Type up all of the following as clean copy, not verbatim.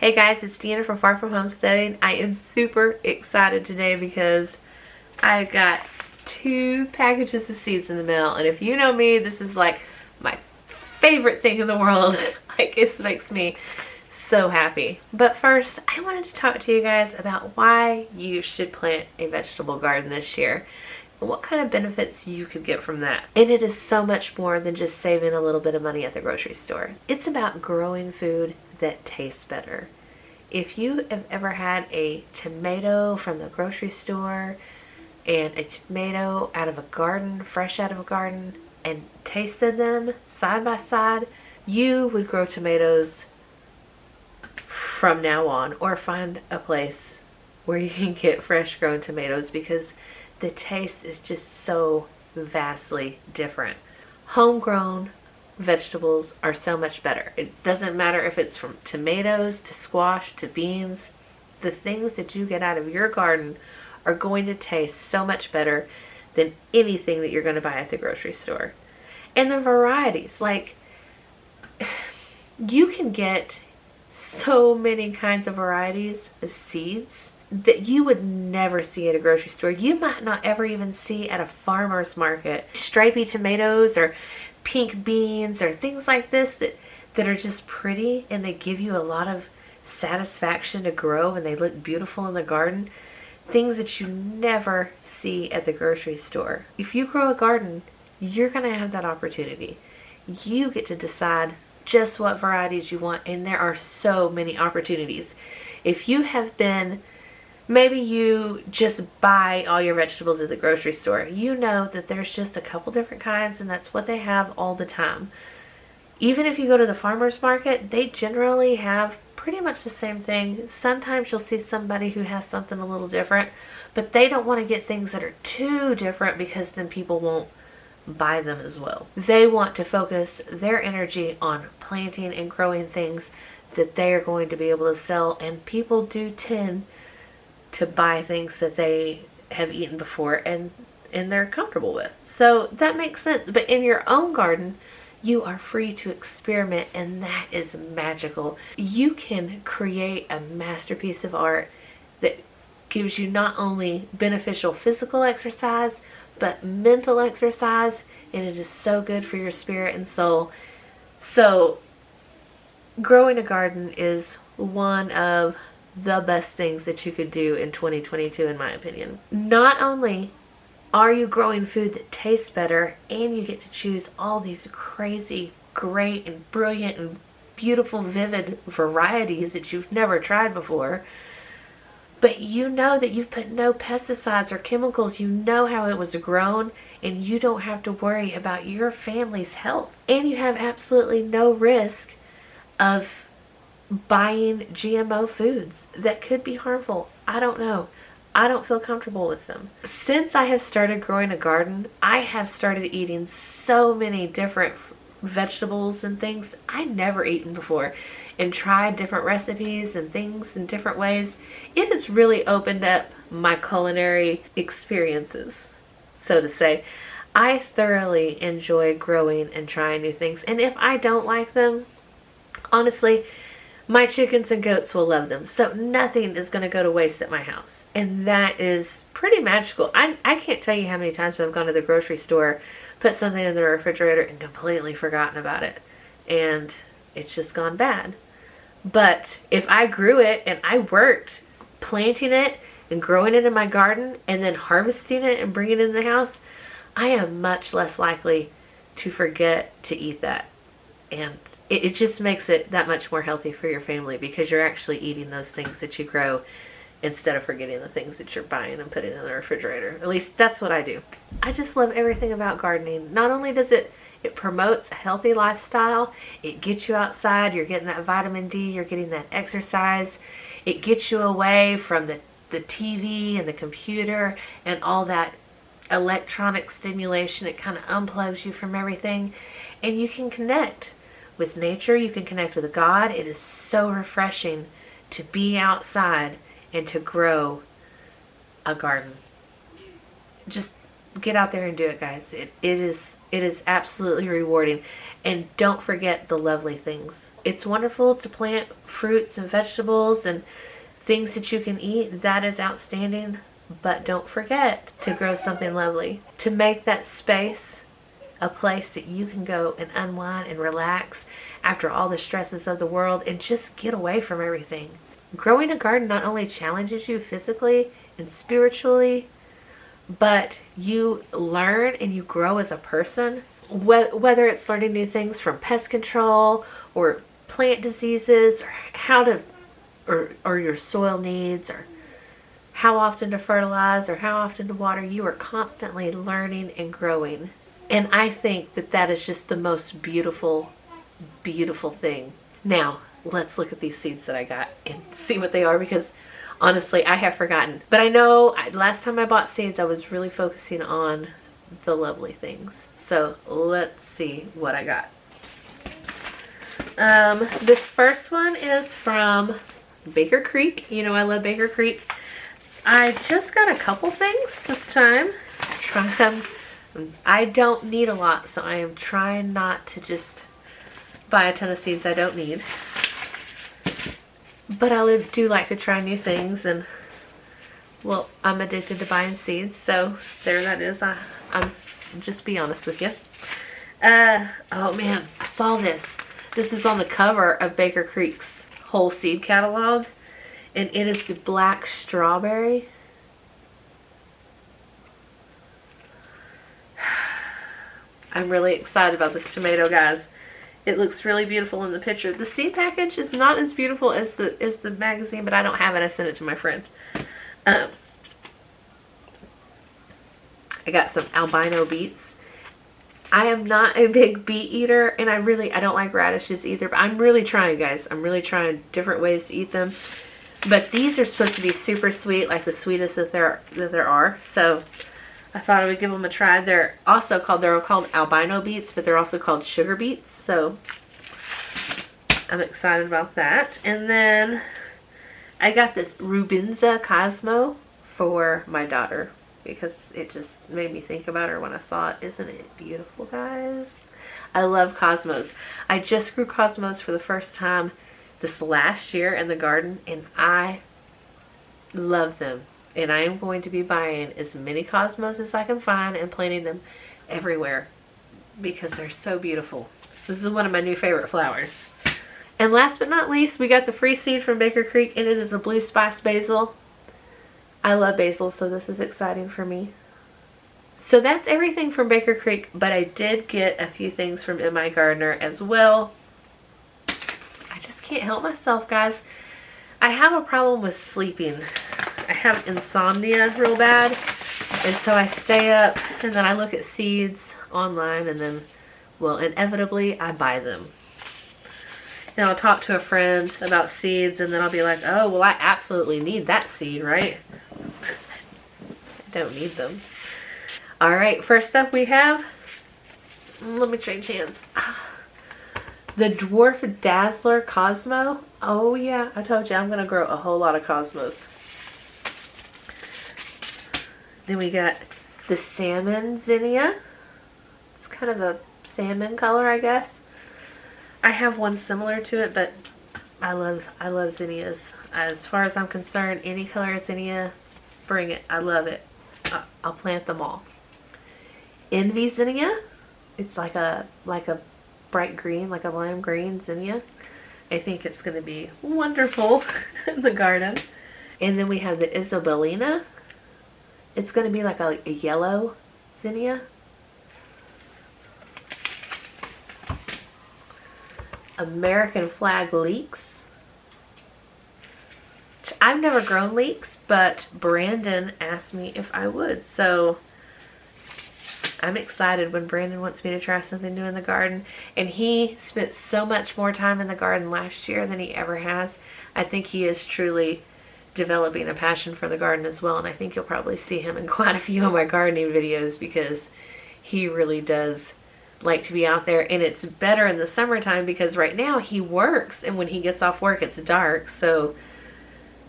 Hey guys, it's Deanna from Far From Homesteading. I am super excited today because I got 2 packages of seeds in the mail, and if you know me, this is like my favorite thing in the world. Like, it makes me so happy. But first, I wanted to talk to you guys about why you should plant a vegetable garden this year and what kind of benefits you could get from that. And it is so much more than just saving a little bit of money at the grocery store. It's about growing food that tastes better. If you have ever had a tomato from the grocery store and a tomato out of a garden, fresh out of a garden, and tasted them side by side, you would grow tomatoes from now on, or find a place where you can get fresh grown tomatoes, because the taste is just so vastly different. Homegrown vegetables are so much better. It doesn't matter if it's from tomatoes to squash to beans. The things that you get out of your garden are going to taste so much better than anything that you're going to buy at the grocery store. And the varieties, like, you can get so many kinds of varieties of seeds that you would never see at a grocery store. You might not ever even see at a farmer's market. Stripy tomatoes or pink beans or things like this that are just pretty, and they give you a lot of satisfaction to grow, and they look beautiful in the garden. Things that you never see at the grocery store. If you grow a garden, you're going to have that opportunity. You get to decide just what varieties you want, and there are so many opportunities. If you have been, maybe you just buy all your vegetables at the grocery store, you know that there's just a couple different kinds, and that's what they have all the time. Even if you go to the farmer's market, they generally have pretty much the same thing. Sometimes you'll see somebody who has something a little different, but they don't want to get things that are too different, because then people won't buy them as well. They want to focus their energy on planting and growing things that they are going to be able to sell, and people do tend to buy things that they have eaten before and they're comfortable with. So that makes sense. But in your own garden, you are free to experiment, and that is magical. You can create a masterpiece of art that gives you not only beneficial physical exercise, but mental exercise, and it is so good for your spirit and soul. So growing a garden is one of the best things that you could do in 2022, in my opinion. Not only are you growing food that tastes better, and you get to choose all these crazy, great, and brilliant, and beautiful, vivid varieties that you've never tried before, but you know that you've put no pesticides or chemicals. You know how it was grown, and you don't have to worry about your family's health. And you have absolutely no risk of buying GMO foods that could be harmful. I don't know. I don't feel comfortable with them. Since I have started growing a garden, I have started eating so many different vegetables and things I never eaten before, and tried different recipes and things in different ways. It has really opened up my culinary experiences, so to say. I thoroughly enjoy growing and trying new things, and if I don't like them, honestly, my chickens and goats will love them. So nothing is going to go to waste at my house. And that is pretty magical. I can't tell you how many times I've gone to the grocery store, put something in the refrigerator, and completely forgotten about it. And it's just gone bad. But if I grew it and I worked planting it and growing it in my garden and then harvesting it and bringing it in the house, I am much less likely to forget to eat that. And it just makes it that much more healthy for your family, because you're actually eating those things that you grow instead of forgetting the things that you're buying and putting in the refrigerator. At least that's what I do. I just love everything about gardening. Not only does it promotes a healthy lifestyle, it gets you outside, you're getting that vitamin D, you're getting that exercise, it gets you away from the TV and the computer and all that electronic stimulation. It kind of unplugs you from everything, and you can connect with nature, you can connect with God. It is so refreshing to be outside and to grow a garden. Just get out there and do it, guys. It is absolutely rewarding. And don't forget the lovely things it's wonderful to plant fruits and vegetables and things that you can eat. That is outstanding. But don't forget to grow something lovely. To make that space a place that you can go and unwind and relax after all the stresses of the world and just get away from everything. Growing a garden not only challenges you physically and spiritually, but you learn and you grow as a person. Whether it's learning new things from pest control or plant diseases, or how to, or your soil needs, or how often to fertilize, or how often to water, you are constantly learning and growing. And I think that that is just the most beautiful, beautiful thing. Now, let's look at these seeds that I got and see what they are, because honestly, I have forgotten. But I know last time I bought seeds, I was really focusing on the lovely things. So let's see what I got. This first one is from Baker Creek. You know I love Baker Creek. I just got a couple things this time. I don't need a lot, so I am trying not to just buy a ton of seeds I don't need. But I do like to try new things, and well, I'm addicted to buying seeds, so there that is. I'm just be honest with you. Oh man, I saw this. This is on the cover of Baker Creek's whole seed catalog, and it is the black strawberry. I'm really excited about this tomato, guys. It looks really beautiful in the picture. The seed package is not as beautiful as the magazine, but I don't have it. I sent it to my friend. I got some albino beets. I am not a big beet eater, and I don't like radishes either, but I'm really trying, guys. I'm really trying different ways to eat them. But these are supposed to be super sweet, like the sweetest that there are. So I thought I would give them a try. They're called albino beets, but they're also called sugar beets. So I'm excited about that. And then I got this Rubinza Cosmo for my daughter, because it just made me think about her when I saw it. Isn't it beautiful, guys? I love cosmos. I just grew cosmos for the first time this last year in the garden, and I love them. And I am going to be buying as many cosmos as I can find and planting them everywhere, because they're so beautiful. This is one of my new favorite flowers. And last but not least, we got the free seed from Baker Creek, and it is a blue spice basil. I love basil, so this is exciting for me. So that's everything from Baker Creek, but I did get a few things from MIgardener as well. I just can't help myself, guys. I have a problem with sleeping. I have insomnia real bad, and so I stay up and then I look at seeds online, and then, well, inevitably I buy them. And I'll talk to a friend about seeds, and then I'll be like, oh, well, I absolutely need that seed, right? I don't need them. All right, first up we have, let me trade hands. The Dwarf Dazzler Cosmo. Oh yeah, I told you I'm going to grow a whole lot of cosmos. Then we got the Salmon Zinnia. It's kind of a salmon color, I guess. I have one similar to it, but I love zinnias. As far as I'm concerned, any color zinnia, bring it. I love it. I'll plant them all. Envy Zinnia. It's like a bright green, like a lime green zinnia. I think it's going to be wonderful in the garden. And then we have the Isabellina. It's going to be like a yellow zinnia. American Flag Leeks. I've never grown leeks, but Brandon asked me if I would, so I'm excited when Brandon wants me to try something new in the garden. And he spent so much more time in the garden last year than he ever has. I think he is truly developing a passion for the garden as well, and I think you'll probably see him in quite a few of my gardening videos, because he really does like to be out there. And it's better in the summertime, because right now he works, and when he gets off work it's dark, so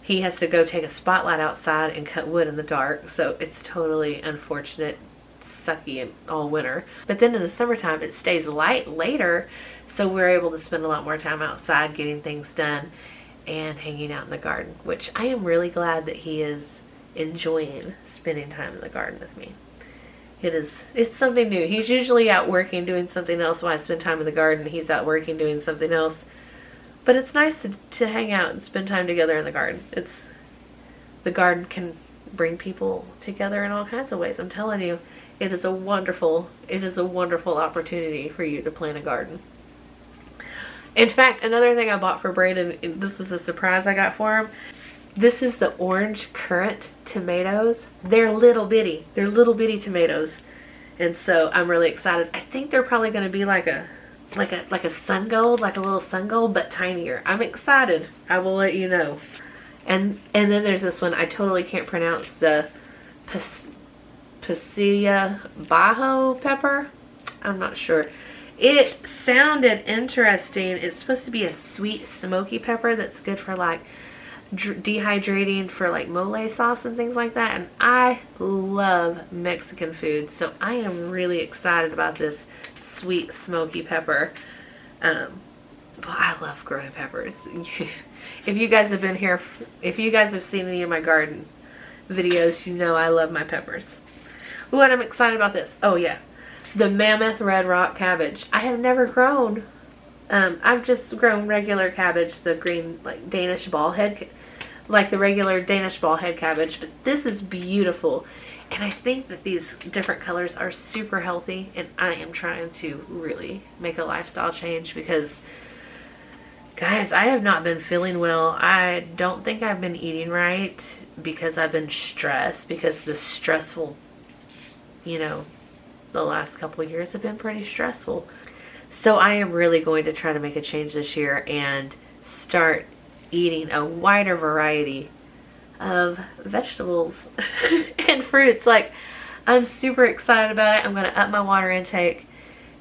he has to go take a spotlight outside and cut wood in the dark. So it's totally unfortunate, sucky all winter. But then in the summertime it stays light later, So we're able to spend a lot more time outside getting things done and hanging out in the garden, which I am really glad that he is enjoying spending time in the garden with me. It's something new. He's usually out working doing something else while I spend time in the garden. He's out working doing something else. But it's nice to hang out and spend time together in the garden. The garden can bring people together in all kinds of ways. I'm telling you, it is a wonderful opportunity for you to plant a garden. In fact, another thing I bought for Braden, this was a surprise I got for him. This is the orange currant tomatoes. They're little bitty. They're little bitty tomatoes. And so I'm really excited. I think they're probably going to be like a sun gold, like a little sun gold, but tinier. I'm excited. I will let you know. And then there's this one. I totally can't pronounce the Pasilla Bajo pepper. I'm not sure. It sounded interesting. It's supposed to be a sweet, smoky pepper that's good for like dehydrating for like mole sauce and things like that. And I love Mexican food, so I am really excited about this sweet, smoky pepper. But I love growing peppers. If you guys have been here, if you guys have seen any of my garden videos, you know I love my peppers. Ooh, and I'm excited about this. Oh yeah, the Mammoth red rock cabbage. I have never grown. I've just grown regular cabbage, the green like Danish ball head, like the regular Danish ball head cabbage. But this is beautiful, and I think that these different colors are super healthy. And I am trying to really make a lifestyle change because, guys, I have not been feeling well. I don't think I've been eating right because I've been stressed, because the stressful, the last couple of years have been pretty stressful. So I am really going to try to make a change this year and start eating a wider variety of vegetables and fruits. Like, I'm super excited about it. I'm going to up my water intake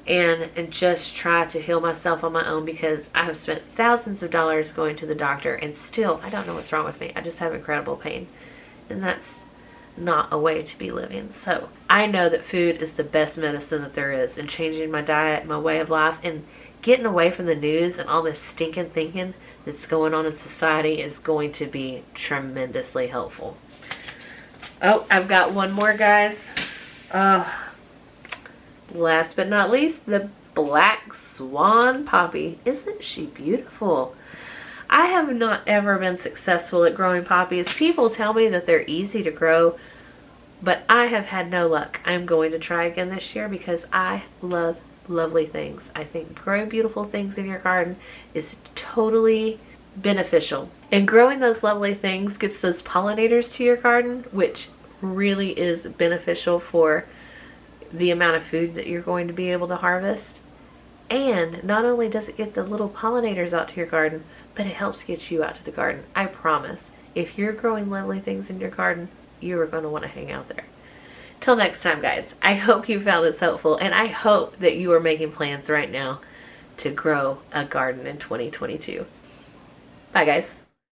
and just try to heal myself on my own, because I have spent thousands of dollars going to the doctor and still I don't know what's wrong with me. I just have incredible pain, and that's not a way to be living. So I know that food is the best medicine that there is, and changing my diet, my way of life, and getting away from the news and all this stinking thinking that's going on in society is going to be tremendously helpful. Oh, I've got one more, guys. Last but not least, the Black Swan poppy. Isn't she beautiful? I have not ever been successful at growing poppies. People tell me that they're easy to grow, but I have had no luck. I'm going to try again this year because I love lovely things. I think growing beautiful things in your garden is totally beneficial. And growing those lovely things gets those pollinators to your garden, which really is beneficial for the amount of food that you're going to be able to harvest. And not only does it get the little pollinators out to your garden, but it helps get you out to the garden. I promise, if you're growing lovely things in your garden, you are going to want to hang out there. Till next time, guys, I hope you found this helpful, and I hope that you are making plans right now to grow a garden in 2022. Bye, guys.